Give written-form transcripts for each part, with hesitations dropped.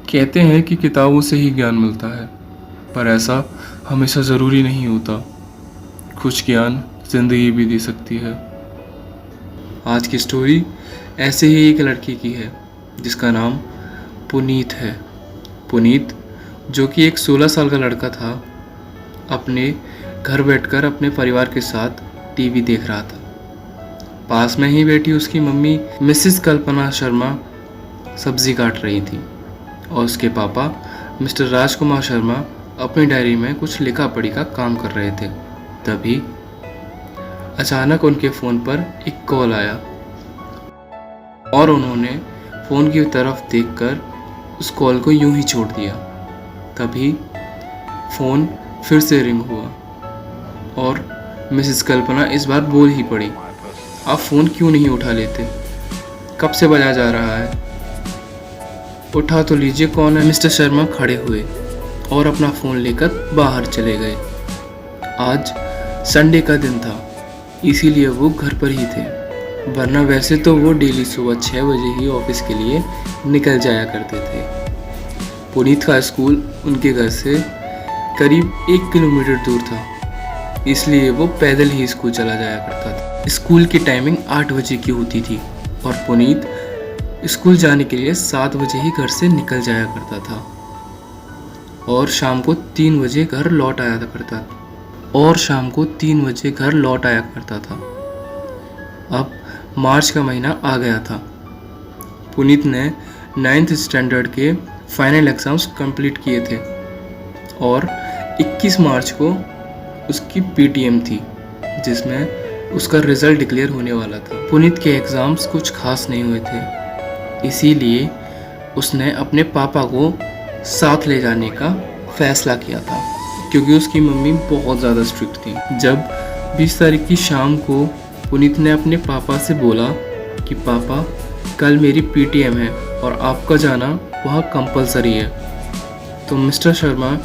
कहते हैं कि किताबों से ही ज्ञान मिलता है, पर ऐसा हमेशा ज़रूरी नहीं होता। कुछ ज्ञान ज़िंदगी भी दे सकती है। आज की स्टोरी ऐसे ही एक लड़की की है जिसका नाम पुनीत है। पुनीत, जो कि एक 16 साल का लड़का था, अपने घर बैठकर अपने परिवार के साथ टीवी देख रहा था। पास में ही बैठी उसकी मम्मी मिसेस कल्पना शर्मा सब्जी काट रही थी और उसके पापा मिस्टर राजकुमार शर्मा अपनी डायरी में कुछ लिखा पढ़ी का काम कर रहे थे। तभी अचानक उनके फ़ोन पर एक कॉल आया और उन्होंने फ़ोन की तरफ देखकर उस कॉल को यूं ही छोड़ दिया। तभी फ़ोन फिर से रिंग हुआ और मिसेस कल्पना इस बार बोल ही पड़ी, आप फ़ोन क्यों नहीं उठा लेते? कब से बजा जा रहा है? उठा तो लीजिए, कौन है? मिस्टर शर्मा खड़े हुए और अपना फ़ोन लेकर बाहर चले गए। आज संडे का दिन था, इसीलिए वो घर पर ही थे, वरना वैसे तो वो डेली सुबह 6 बजे ही ऑफिस के लिए निकल जाया करते थे। पुनीत का स्कूल उनके घर से करीब 1 किलोमीटर दूर था, इसलिए वो पैदल ही स्कूल चला जाया करता था। स्कूल की टाइमिंग 8 बजे की होती थी और पुनीत स्कूल जाने के लिए 7 बजे ही घर से निकल जाया करता था और शाम को 3 बजे घर लौट आया करता था। अब मार्च का महीना आ गया था। पुनीत ने 9th स्टैंडर्ड के फाइनल एग्ज़ाम्स कंप्लीट किए थे और 21 मार्च को उसकी पीटीएम थी, जिसमें उसका रिज़ल्ट डिक्लेयर होने वाला था। पुनीत के एग्ज़ाम्स कुछ खास नहीं हुए थे, इसीलिए उसने अपने पापा को साथ ले जाने का फ़ैसला किया था, क्योंकि उसकी मम्मी बहुत ज़्यादा स्ट्रिक्ट थी। जब 20 तारीख की शाम को पुनीत ने अपने पापा से बोला कि पापा, कल मेरी पीटीएम है और आपका जाना वहाँ कंपलसरी है, तो मिस्टर शर्मा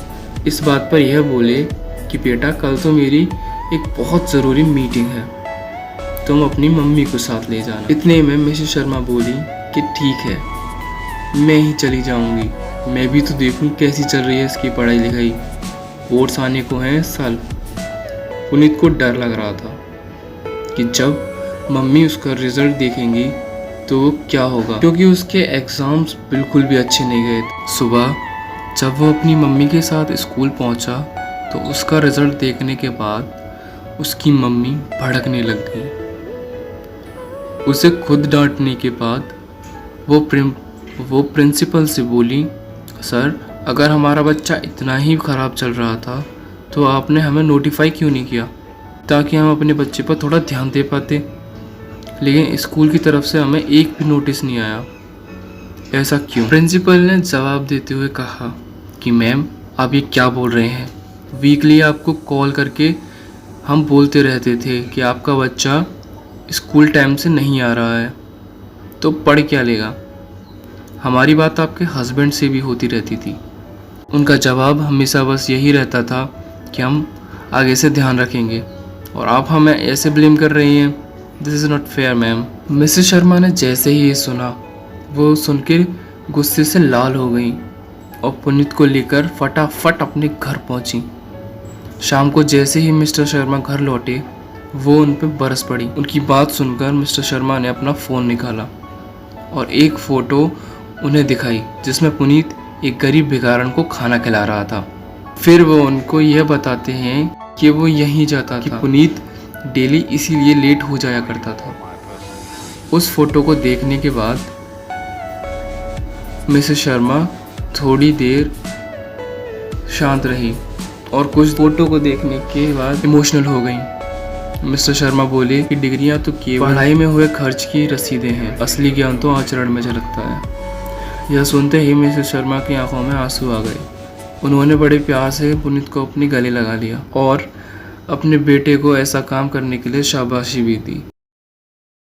इस बात पर यह बोले कि बेटा, कल तो मेरी एक बहुत ज़रूरी मीटिंग है, तुम अपनी मम्मी को साथ ले जाना। इतने में मिसेस शर्मा बोली कि ठीक है, मैं ही चली जाऊंगी, मैं भी तो देखूं कैसी चल रही है इसकी पढ़ाई लिखाई, बोर्ड्स आने को हैं इस साल। पुनीत को डर लग रहा था कि जब मम्मी उसका रिज़ल्ट देखेंगी तो वो क्या होगा, क्योंकि उसके एग्ज़ाम्स बिल्कुल भी अच्छे नहीं गए थे। सुबह जब वो अपनी मम्मी के साथ स्कूल पहुंचा तो उसका रिज़ल्ट देखने के बाद उसकी मम्मी भड़कने लग गई। उसे खुद डांटने के बाद वो प्रिंसिपल से बोली, सर, अगर हमारा बच्चा इतना ही ख़राब चल रहा था तो आपने हमें नोटिफाई क्यों नहीं किया, ताकि हम अपने बच्चे पर थोड़ा ध्यान दे पाते। लेकिन स्कूल की तरफ से हमें एक भी नोटिस नहीं आया, ऐसा क्यों? प्रिंसिपल ने जवाब देते हुए कहा कि मैम, आप ये क्या बोल रहे हैं? वीकली आपको कॉल करके हम बोलते रहते थे कि आपका बच्चा स्कूल टाइम से नहीं आ रहा है, तो पढ़ क्या लेगा? हमारी बात आपके हस्बैंड से भी होती रहती थी। उनका जवाब हमेशा बस यही रहता था कि हम आगे से ध्यान रखेंगे, और आप हमें ऐसे ब्लेम कर रही हैं, this is not fair ma'am. Mrs Sharma ने जैसे ही ये सुना, वो सुनकर गुस्से से लाल हो गई और पुनीत को लेकर फटाफट अपने घर पहुंची। शाम को जैसे ही मिस्टर शर्मा घर लौटे, वो उन पर बरस पड़ी। उनकी बात सुनकर मिस्टर शर्मा ने अपना फ़ोन निकाला और एक फ़ोटो उन्हें दिखाई, जिसमें पुनीत एक गरीब भिखारन को खाना खिला रहा था। फिर वो उनको यह बताते हैं कि वो यहीं जाता था, कि पुनीत डेली इसीलिए लेट हो जाया करता था। उस फोटो को देखने के बाद मिसेस शर्मा थोड़ी देर शांत रही और कुछ फोटो को देखने के बाद इमोशनल हो गई। मिस्टर शर्मा बोले कि डिग्रियां तो केवल पढ़ाई में हुए खर्च की रसीदें हैं, असली ज्ञान तो आचरण में झलकता है। यह सुनते ही मिसेस शर्मा की आंखों में आंसू आ गए। उन्होंने बड़े प्यार से पुनीत को अपने गले लगा लिया और अपने बेटे को ऐसा काम करने के लिए शाबाशी भी दी।